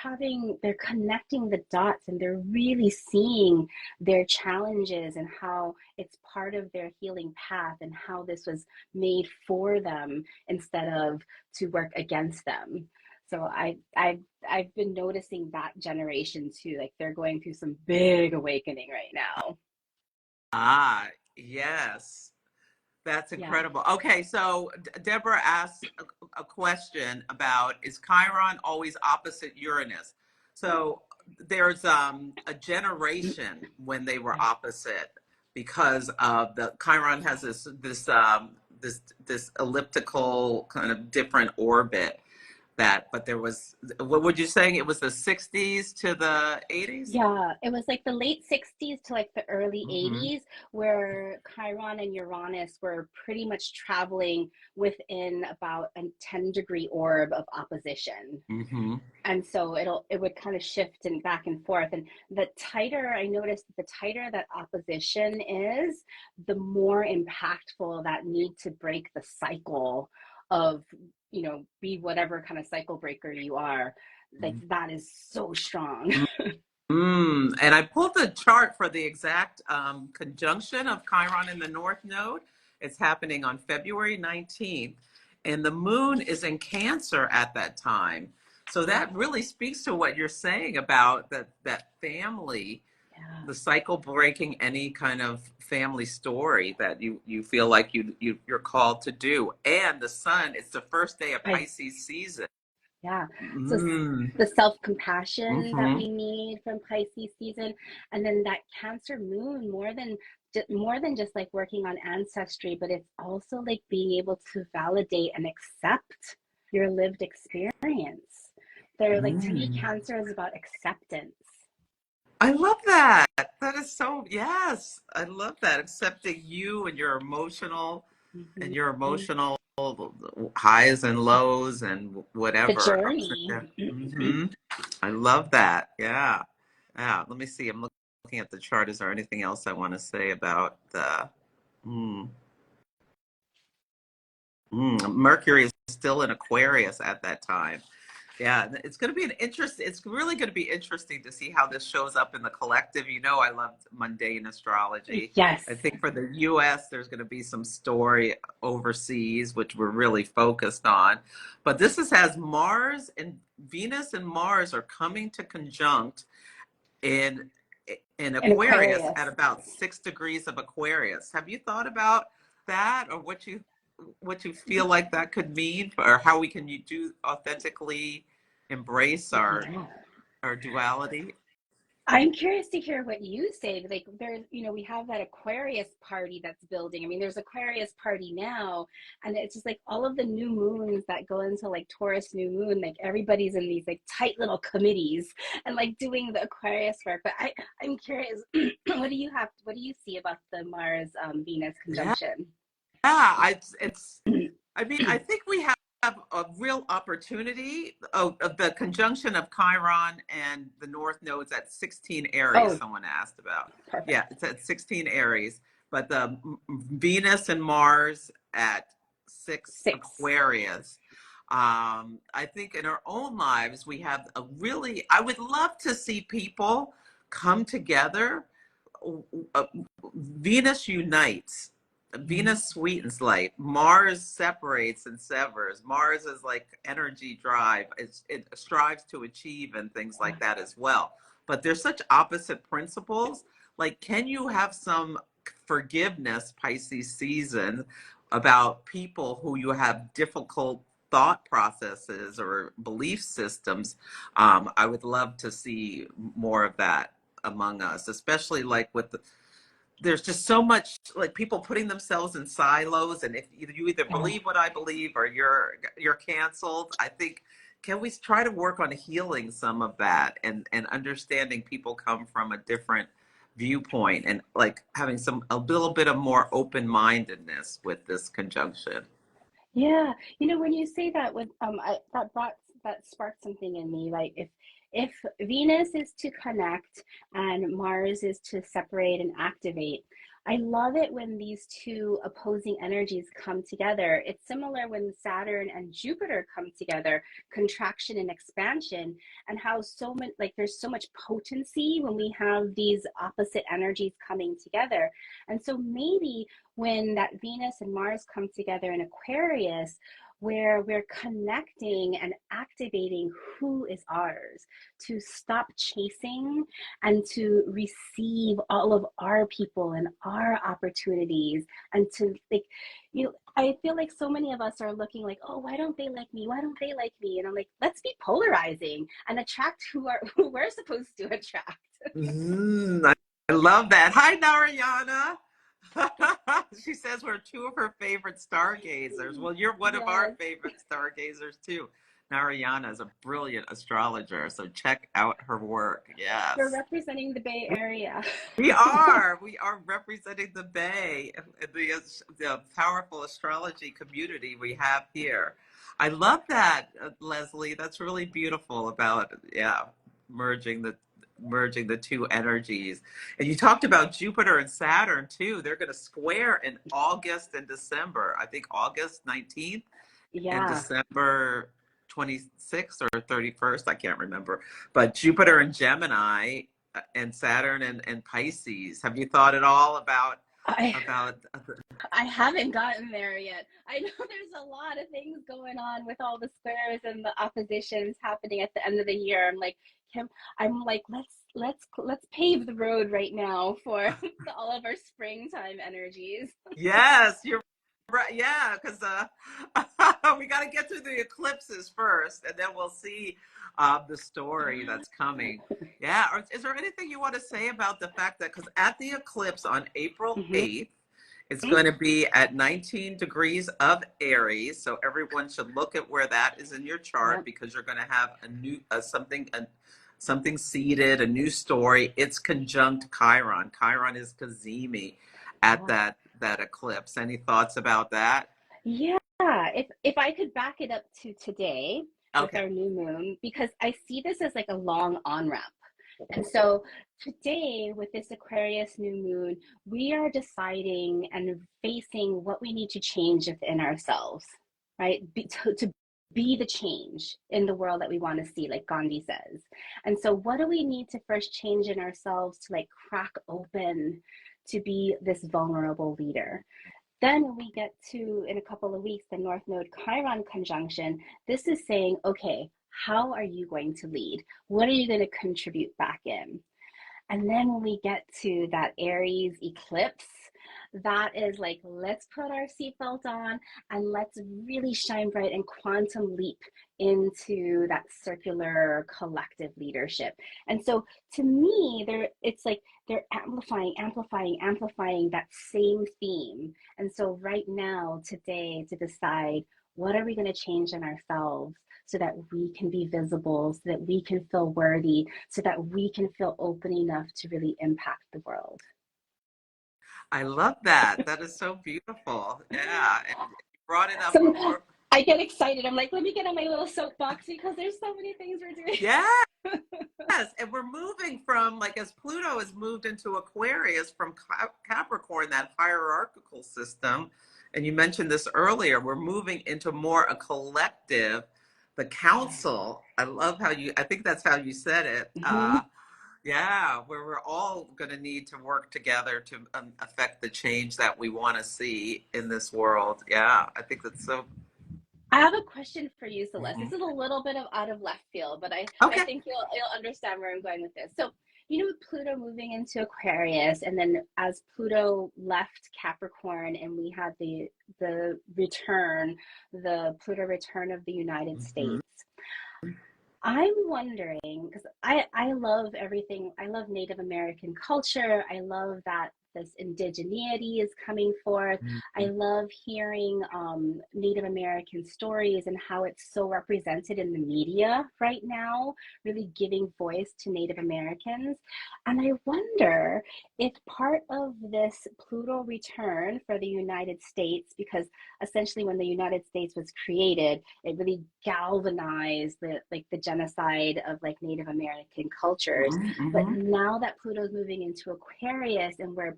connecting the dots and they're really seeing their challenges and how it's part of their healing path and how this was made for them instead of to work against them. So I've been noticing that generation too. Like they're going through some big awakening right now. Ah, yes. That's Yeah. incredible. Okay, so Deborah asked a question about, is Chiron always opposite Uranus? So there's a generation when they were Yeah. opposite because of the Chiron has this this elliptical kind of different orbit that, but there was, what would you saying? It was the 60s to the 80s? Yeah, it was like the late 60s to like the early Mm-hmm. 80s where Chiron and Uranus were pretty much traveling within about a 10-degree orb of opposition. Mm-hmm. And so it would kind of shift and back and forth. And the tighter, I noticed that the tighter that opposition is, the more impactful that need to break the cycle of, be whatever kind of cycle breaker you are. Like that is so strong. And I pulled the chart for the exact conjunction of Chiron in the North Node. It's happening on February 19th, and the moon is in Cancer at that time. So that really speaks to what you're saying about that family, Yeah. the cycle breaking any kind of family story that you feel like you're called to do. And the sun, it's the first day of I Pisces season. Yeah. So Mm. the self-compassion that Mm-hmm. we need from Pisces season, and then that Cancer moon, more than just like working on ancestry, but it's also like being able to validate and accept your lived experience. They're like, to me, Mm. Cancer is about acceptance. I love that. That is so, yes. I love that. Accepting you and Mhm. your emotional highs and lows and The whatever, ups and journey. downs. I love that. Yeah. Yeah. Let me see. I'm looking at the chart. Is there anything else I want to say about the mm, Mercury is still in Aquarius at that time. Yeah, it's going to be it's really going to be interesting to see how this shows up in the collective. I love mundane astrology. Yes. I think for the US, there's going to be some story overseas, which we're really focused on. But has Mars and Venus and Mars are coming to conjunct in in In Aquarius Aquarius. at about 6 degrees of Aquarius. Have you thought about that, or what you feel like that could mean, or how we can you do authentically embrace Yeah. our duality? I'm curious to hear what you say. Like, we have that Aquarius party that's building. I mean, there's Aquarius party now, and it's just like all of the new moons that go into like Taurus new moon, like everybody's in these like tight little committees and like doing the Aquarius work. But I'm curious, what do you see about the Mars Venus Yeah, conjunction? it's I mean, I think we have a real opportunity. Of the conjunction of Chiron and the North Nodes at 16 Aries, Oh, someone asked about. perfect. Yeah, it's at 16 Aries, but the Venus and Mars at 6 6. Aquarius. I think in our own lives, we have I would love to see people come together. uh, Venus unites. Mhm. Venus sweetens light. Mars separates and severs. Mars is like energy drive. It strives to achieve and things Yeah. like that as well. But there's such opposite principles. Like, can you have some forgiveness, Pisces season, about people who you have difficult thought processes or belief systems? I would love to see more of that among us, especially like there's just so much like people putting themselves in silos, and if you either Yeah. believe what I believe or you're canceled. I think, can we try to work on healing some of that and understanding people come from a different viewpoint and like having a little bit of more open-mindedness with this conjunction. Yeah, when you say that with that sparked something in me. Like if Venus is to connect and Mars is to separate and activate, I love it when these two opposing energies come together. It's similar when Saturn and Jupiter come together, contraction and expansion, and how so much like there's so much potency when we have these opposite energies coming together. And so maybe when that Venus and Mars come together in Aquarius, where we're connecting and activating who is ours, to stop chasing and to receive all of our people and our opportunities, and to like, I feel like so many of us are looking like, oh, why don't they like me? Why don't they like me? And I'm like, let's be polarizing and attract who we're supposed to attract. I love that. Hi, Narayana. She says we're two of her favorite stargazers. Well, you're one of our Yes, favorite stargazers too. Narayana is a brilliant astrologer, so check out her work. we're Yes. representing the Bay Area. We are representing the Bay, the powerful astrology community we have here. I love that, Leslie. That's really beautiful about, yeah, merging the merging the two energies. And you talked about Jupiter and Saturn too. They're going to square in August and December. I think August 19th and Yeah. December 26th or 31st. I can't remember. But Jupiter and Gemini and Saturn and Pisces. Have you thought at all I about I haven't gotten there yet. I know there's a lot of things going on with all the squares and the oppositions happening at the end of the year. Kim, I'm like, let's pave the road right now for all of our springtime energies. Yes, you're right. Yeah, because we got to get through the eclipses first, and then we'll see the story that's coming. Yeah. Is there anything you want to say about the fact that because at the eclipse on April Mm-hmm. 8th, it's going to be at 19 degrees of Aries. So everyone should look at where that is in your chart Yep. because you're going to have a new something seeded, a new story. It's conjunct Chiron. Chiron is Cazimi at Yeah. that eclipse. Any thoughts about that? Yeah. If I could back it up to today with Okay. our new moon, because I see this as like a long on ramp. And so today, with this Aquarius new moon, we are deciding and facing what we need to change within ourselves, right? To be the change in the world that we want to see, like Gandhi says. And so, what do we need to first change in ourselves to like crack open to be this vulnerable leader? Then when we get to, in a couple of weeks, the North Node Chiron conjunction, this is saying, okay, how are you going to lead? What are you going to contribute back in? And then when we get to that Aries eclipse, that is like, let's put our seatbelt on and let's really shine bright and quantum leap into that circular collective leadership. And so to me, it's like they're amplifying that same theme. And so right now, today, to decide what are we going to change in ourselves so that we can be visible, so that we can feel worthy, so that we can feel open enough to really impact the world. I love that. That is so beautiful. Yeah. And you brought it up. So I get excited. I'm like, let me get on my little soapbox because there's so many things we're doing. Yeah. Yes, and we're moving from like as Pluto has moved into Aquarius from Capricorn, that hierarchical system. And you mentioned this earlier, we're moving into more a collective, the council. I think that's how you said it. Mm-hmm. Yeah, where we're all going to need to work together to affect the change that we want to see in this world. Yeah, I think that's so. I have a question for you, Celeste. This Mhm. is a little bit of out of left field, but I Okay. think you'll understand where I'm going with this. So, with Pluto moving into Aquarius, and then as Pluto left Capricorn, and we had the return, the Pluto return of the United Mhm. States. I'm wondering because I love everything. I love Native American culture. I love that this indigeneity is coming forth. I Mhm. love hearing Native American stories and how it's so represented in the media right now, really giving voice to Native Americans. And I wonder if part of this Pluto return for the United States, because essentially when the United States was created, it really galvanized the genocide of like Native American cultures. Mhm. But Mhm. now that Pluto's moving into Aquarius and we're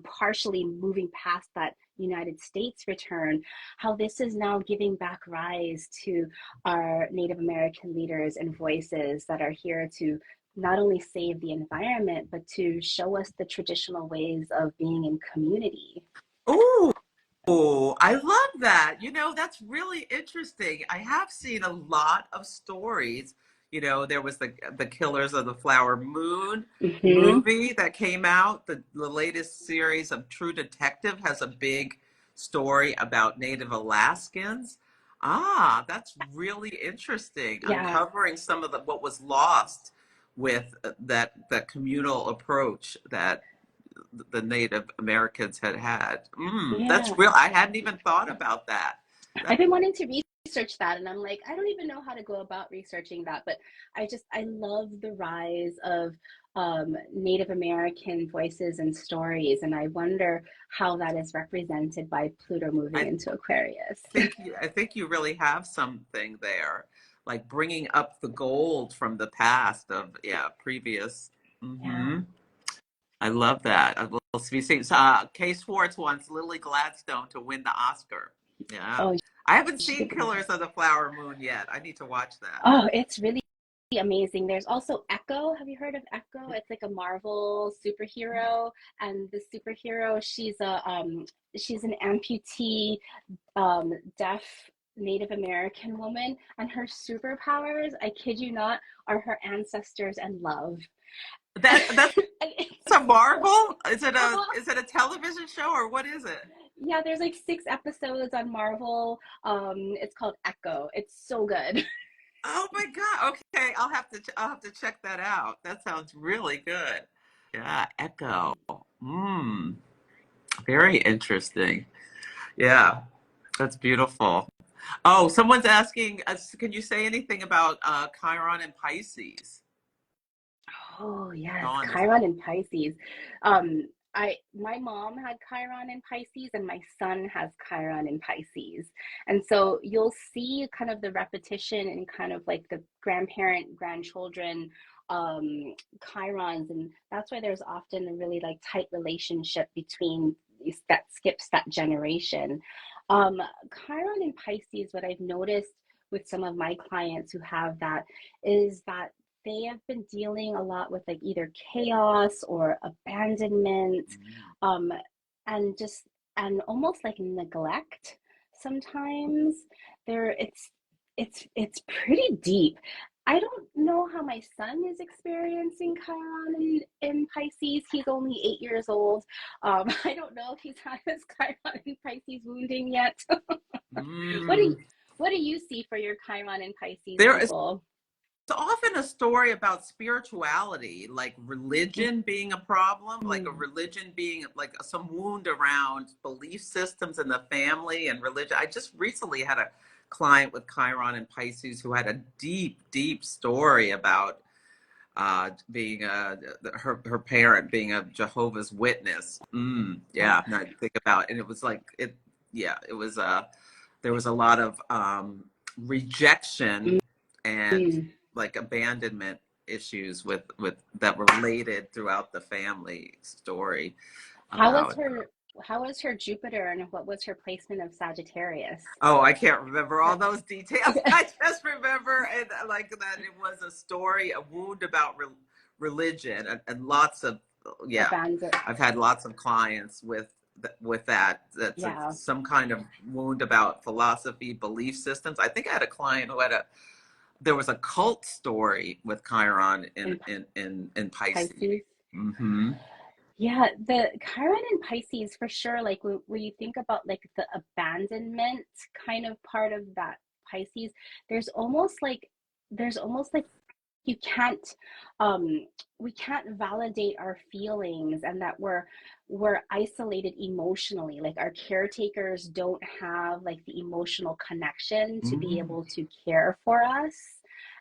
partially moving past that United States return, how this is now giving back rise to our Native American leaders and voices that are here to not only save the environment, but to show us the traditional ways of being in community. Ooh. Oh, I love that. That's really interesting. I have seen a lot of stories. There was the Killers of the Flower Moon Mm-hmm. movie that came out. The latest series of True Detective has a big story about Native Alaskans. Ah, that's really interesting. Yeah. Uncovering some of what was lost with that communal approach that the Native Americans had. That's Yeah. real. I hadn't even thought about that. I've That been wanting to research that, and I'm like, I don't even know how to go about researching that, but I love the rise of Native American voices and stories, and I wonder how that is represented by Pluto moving I into Aquarius. I think you really have something there, like bringing up the gold from the past of previous. Yeah. hmm I love that. We'll see. Kay Swartz wants Lily Gladstone to win the Oscar. Yeah, Oh, I haven't she seen could win. Killers of the Flower Moon yet. I need to watch that. Oh, it's really amazing. There's also Echo. Have you heard of Echo? It's like a Marvel superhero, and the superhero, she's an amputee, deaf Native American woman, and her superpowers, I kid you not, are her ancestors and love. That's It's a Marvel. uh-huh. Is it a television show or what is it? Yeah, there's like 6 episodes on Marvel. It's called Echo. It's so good. Oh my God. Okay, I'll have to check that out. That sounds really good. Yeah, Echo. Hmm. Very interesting. Yeah, that's beautiful. Oh, someone's asking, can you say anything about Chiron and Pisces? Oh yes, Dawn is. Chiron and Pisces. Um, my mom had Chiron and Pisces, and my son has Chiron and Pisces, and so you'll see kind of the repetition and kind of like the grandparent grandchildren Chirons, and that's why there's often a really like tight relationship between that skips that generation. Um, Chiron and Pisces, what I've noticed with some of my clients who have that is that they have been dealing a lot with like either chaos or abandonment, um, and just and almost like neglect sometimes. There it's pretty deep. I don't know how my son is experiencing Chiron in Pisces. He's only 8 years old. I don't know if he's had his Chiron in Pisces wounding yet. what do you Mm. what do you see for your Chiron and Pisces There is people? often a story about spirituality, like religion being a problem, like a Mm, religion being like some wound around belief systems in the family and religion. I just recently had a client with Chiron and Pisces who had a deep, deep story about being her parent being a Jehovah's Witness. yeah. Yeah, and I think about, and it was like it. Yeah, it was there was a lot of rejection and Mm. like abandonment issues with that were related throughout the family story How was about. her how was her Jupiter and what was her placement of Sagittarius? Oh, I can't remember all Her, those details. I just remember and like that it was a story, a wound about religion, and lots of yeah. abandon. I've had lots of clients with that. That's Yeah. some kind of wound about philosophy, belief systems. I think I had a client who had a there was a cult story with Chiron In in Pisces. Pisces. Mm-hmm. Yeah, the Chiron and Pisces for sure. Like when you think about like the abandonment kind of part of that Pisces, there's almost like there's almost like you can't um we can't validate our feelings, and that we're isolated emotionally. Like our caretakers don't have like the emotional connection to be Mm. able to care for us,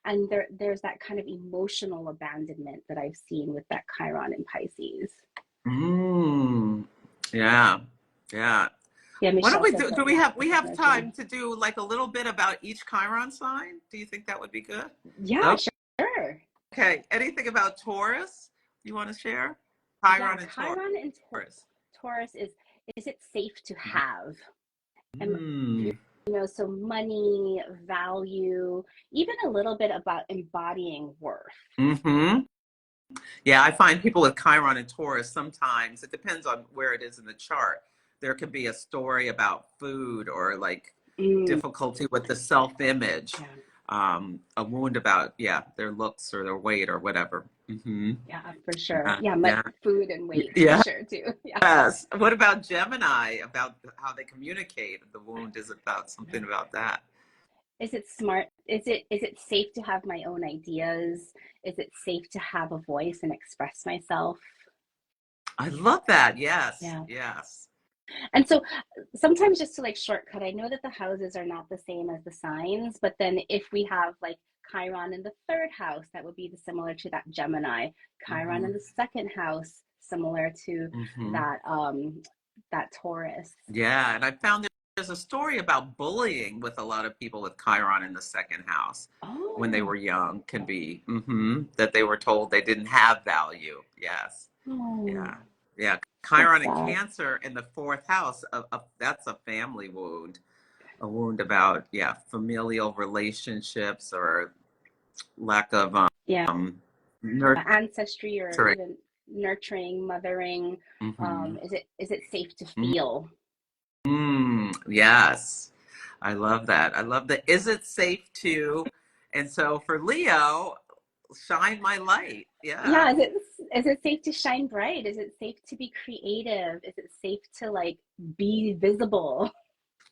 and there's that kind of emotional abandonment that I've seen with that Chiron in Pisces. Mm. Yeah. Yeah. Yeah, Why don't Michelle we says that, yeah, we have energy. time to do like a little bit about each Chiron sign? Do you think that would be good? Yeah, Okay. sure. Anything about Taurus you want to share? Yeah, Chiron and Chiron and Taurus. Taurus is it safe to have? And Mm. so money, value, even a little bit about embodying worth. Mm-hmm. Yeah, I find people with Chiron and Taurus sometimes, it depends on where it is in the chart. There could be a story about food or like Mm, difficulty with the self-image, yeah, a wound about, yeah, their looks or their weight or whatever. yeah, for sure. Yeah, Yeah, yeah, food and weight for yeah. sure too. Yeah. Yes. What about Gemini? About how they communicate? The wound is about something Yeah. about that. Is it smart? Is it safe to have my own ideas? Is it safe to have a voice and express myself? I love that. Yes, Yeah. yes. And so sometimes just to like shortcut, I know that the houses are not the same as the signs, but then if we have like Chiron in the third house, that would be similar to that Gemini. Chiron Hmm. in the second house, similar to Hmm. that that Taurus. Yeah, and I found there's a story about bullying with a lot of people with Chiron in the second house when they were Oh, young, can be that they were told they didn't have value. Yes. oh, Yeah. Yeah. that's Chiron in sad. Cancer in the fourth house, that's a family wound, a wound about, yeah, familial relationships or lack of Yeah, nurturing. ancestry or even nurturing, mothering. Hmm. Is it safe to feel? Yes. I love that. I love that. Is it safe to? And so for Leo, shine my light. Yeah. Yeah, is it safe to shine bright? Is it safe to be creative? Is it safe to like be visible?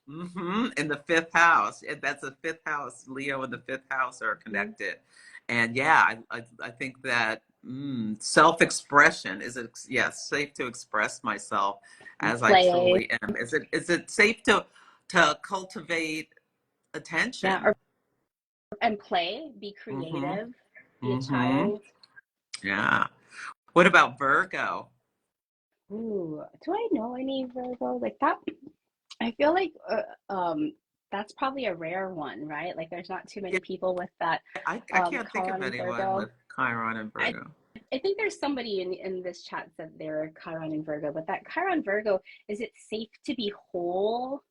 In the fifth house. That's the fifth house. Leo and the fifth house are Mhm. connected. And yeah, I think that self-expression is it, yes, safe to express myself And as I play, truly am. Is it safe to cultivate yeah, attention? or and play, be Mm-hmm. creative, be a Mm-hmm. child. Yeah. What about Virgo? Ooh, do I know any Virgo like that? I feel like that's probably a rare one, right? Like there's not too Yeah, many people with that I can't think of Chiron and anyone Virgo. with Chiron and I Virgo. I think there's somebody in this chat said they're Chiron and Virgo, but that Chiron Virgo, is it safe to be whole?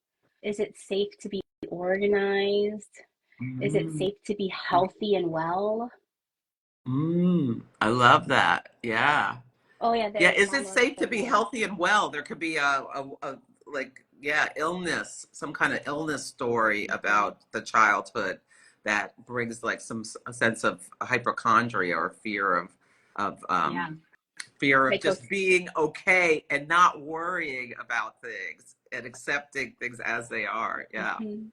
Is it safe to be organized? Is it Mm, safe to be healthy and well? I love that. Yeah. Oh yeah, Yeah. there's Is it Chiron North safe to be Virgo. healthy and well? There could be a like, yeah, illness, some kind of illness story Mhm. about the childhood that brings like a sense of hypochondria or of Yeah. fear of Make those just being okay and not worrying about things and accepting things as they are. Yeah. mhm,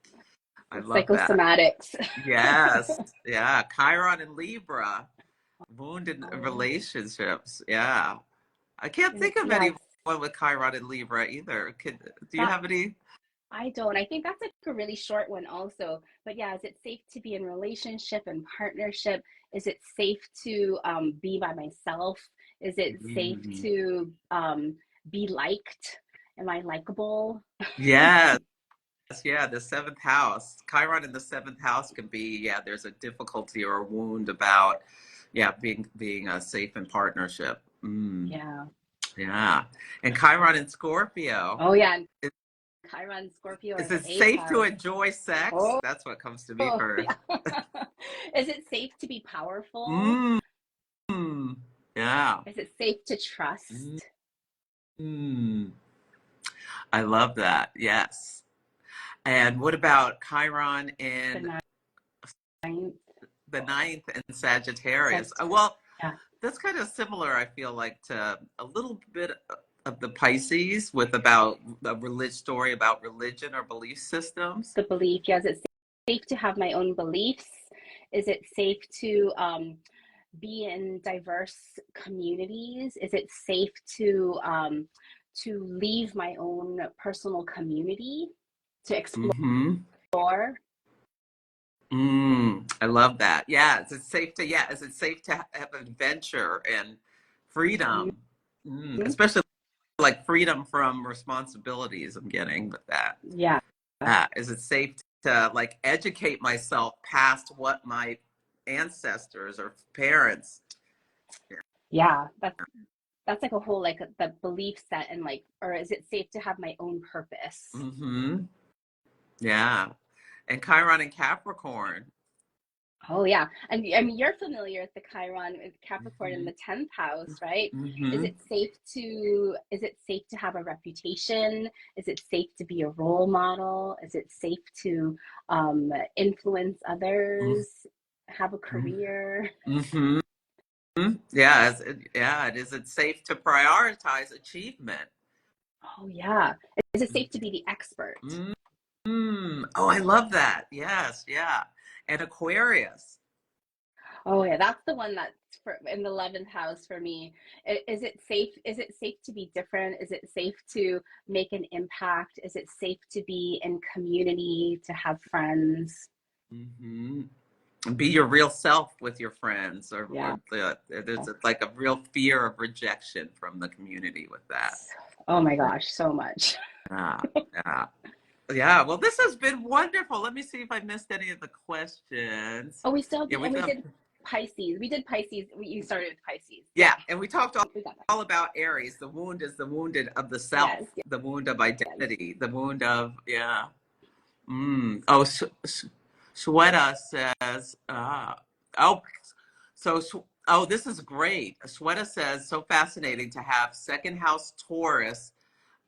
I love that. psychosomatics. Yes. Yeah. Chiron and Libra, wounded Oh, relationships. Yeah. I can't think of yeah, anyone with Chiron and Libra either. Do you that have any? I don't. I think that's like a really short one also. But yeah, is it safe to be in relationship and partnership? Is it safe to be by myself? Is it safe Mm. to be liked? Am I likable? Yes. Yeah. The seventh house. Chiron in the seventh house can be, yeah, there's a difficulty or a wound about, yeah, being safe in partnership. Yeah. Yeah. And Chiron in Scorpio. Oh yeah. And Chiron Scorpio Is in the it eighth safe to house. enjoy sex? Oh, That's what comes to me oh first. yeah. Is it safe to be powerful? Mm, yeah. Is it safe to trust? Mm, I love that. Yes. And what about Chiron The in ninth the ninth and Sagittarius? Sagittarius. Well, Yeah. that's kind of similar, I feel like, to a little bit of the Pisces with about a religious story about religion or belief systems. The belief, yes, it's safe to have my own beliefs. Is it safe to be in diverse communities? Is it safe to leave my own personal community to Mm-hmm. explore? I love that. Yeah, is it safe to have adventure and freedom? Mhm. Especially like freedom from responsibilities I'm getting with that. Yeah, Is it safe to like educate myself past what my ancestors or parents? yeah, that's like a whole like the belief set and like, or is it safe to have my own purpose? Mm-hmm. Yeah. And Chiron and Capricorn. Oh yeah, and I mean you're familiar with the Chiron with Capricorn in Mm-hmm. the 10th house, right? Mm-hmm. Is it safe to have a reputation? Is it safe to be a role model? Is it safe to influence others? Have a career? Mm-hmm. Yeah. Is it safe to prioritize achievement? Oh yeah. Is it safe to be the expert? Oh, I love that. Yes, yeah. And Aquarius. Oh yeah, that's the one that in the 11th house for me. Is it safe? Is it safe to be different? Is it safe to make an impact? Is it safe to be in community, to have friends? Hmm. Be your real self with your friends, Yeah. there's like a real fear of rejection from the community with that. Oh my gosh, so much. Yeah, yeah. Yeah, well, this has been wonderful. Let me see if I missed any of the questions. Oh, we still Yeah, did, and we did Pisces. We did Pisces. You started with Pisces. Yeah, yeah, and we talked all, we got that. all about Aries. The wound is the wounded of the self, Yes, the wound of yes. identity, the wound of, yeah. Mm. Oh, Shweta says, oh, oh, this is great. Shweta says, so fascinating to have second house Taurus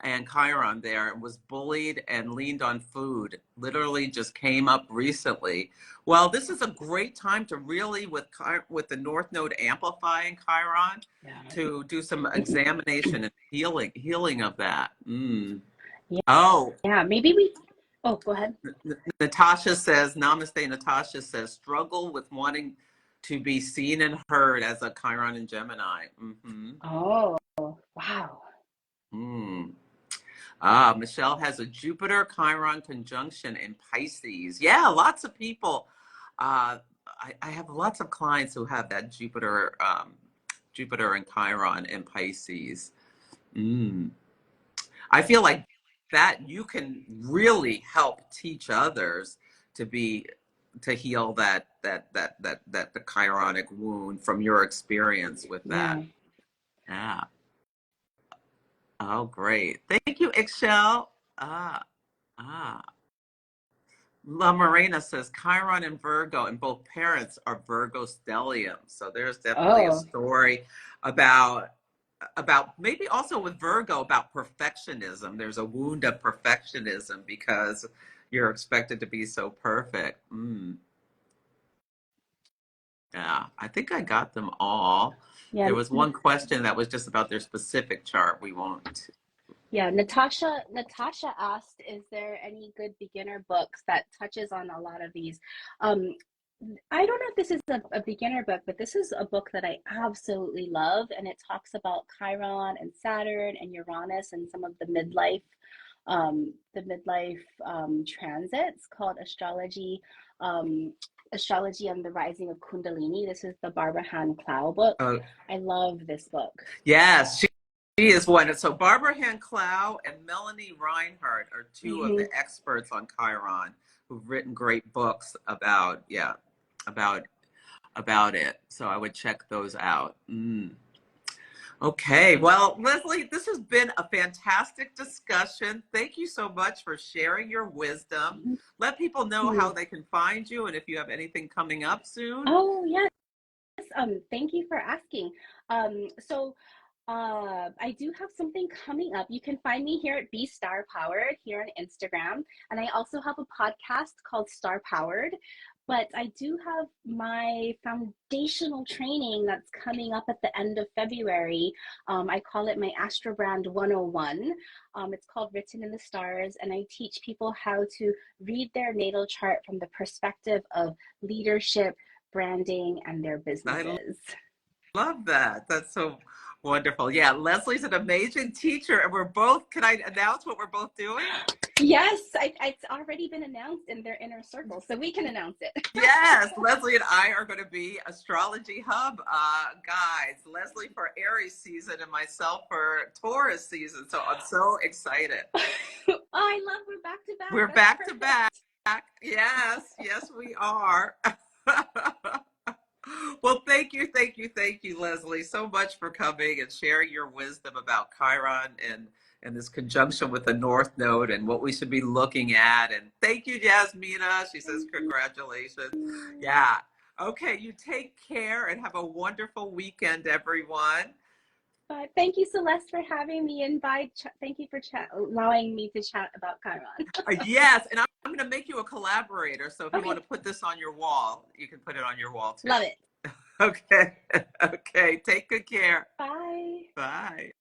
and Chiron there, and was bullied and leaned on food. Literally just came up recently. Well, this is a great time to really, with the North Node amplifying Chiron, Yeah. to do some examination and healing of that. Mm. Yeah. Oh, Yeah. Maybe we. Oh, go ahead. Natasha says, Namaste. Natasha says, struggle with wanting to be seen and heard as a Chiron and Gemini. Mm-hmm. Oh, wow. Mm. Michelle has a Jupiter Chiron conjunction in Pisces. Yeah, lots of people. I have lots of clients who have that Jupiter and Chiron in Pisces. Mm. I feel like that you can really help teach others to be to heal that the chironic wound from your experience with that. Yeah. Yeah. Oh, great. Thank you, Excel. Ah, ah. La Morena says Chiron and Virgo, and both parents are Virgo stellium. So there's definitely a Oh, story about maybe also with Virgo about perfectionism. There's a wound of perfectionism because you're expected to be so perfect. Mm, yeah, I think I got them all. yeah. There was one question that was just about their specific chart. We won't. Yeah, Natasha asked, is there any good beginner books that touches on a lot of these? Um, I don't know if this is a beginner book, but this is a book that I absolutely love, and it talks about Chiron and Saturn and Uranus and some of the midlife transits called Astrology and the Rising of Kundalini. This is the Barbara Han Clow book. Uh, I love this book. yes, she is one. So Barbara Han Clow and Melanie Reinhardt are two of the Hmm. experts on Chiron who've written great books about, yeah, about about it. So I would check those out. Mm. Okay. Well, Leslie, this has been a fantastic discussion. Thank you so much for sharing your wisdom. Let people know how they can find you and if you have anything coming up soon. Oh, yes. Thank you for asking. I do have something coming up. You can find me here at Be Star Powered here on Instagram, and I also have a podcast called Star Powered. But I do have my foundational training that's coming up at the end of February. I call it my Astro Brand 101. It's called Written in the Stars, and I teach people how to read their natal chart from the perspective of leadership, branding, and their I businesses. love that. That's so wonderful. Yeah, Leslie's an amazing teacher, and we're both, can I announce what we're both doing? Yes, it's already been announced in their inner circle, so we can announce it. Yes, Leslie and I are going to be Astrology Hub guides. Leslie for Aries season and myself for Taurus season. So I'm so excited. Oh, I love we're back to back. We're That's back to perfect. back. Yes, yes, we are. Well, thank you, Leslie, so much for coming and sharing your wisdom about Chiron and this conjunction with the North Node and what we should be looking at. And thank you, Yasmina. She says, Thank congratulations. you. Yeah. Okay, you take care and have a wonderful weekend, everyone. But thank you, Celeste, for having me, and thank you for allowing me to chat about Chiron. Yes, and I'm going to make you a collaborator. So if you want Okay, to put this on your wall, you can put it on your wall too. love it. Okay. Okay. Take good care. Bye. Bye.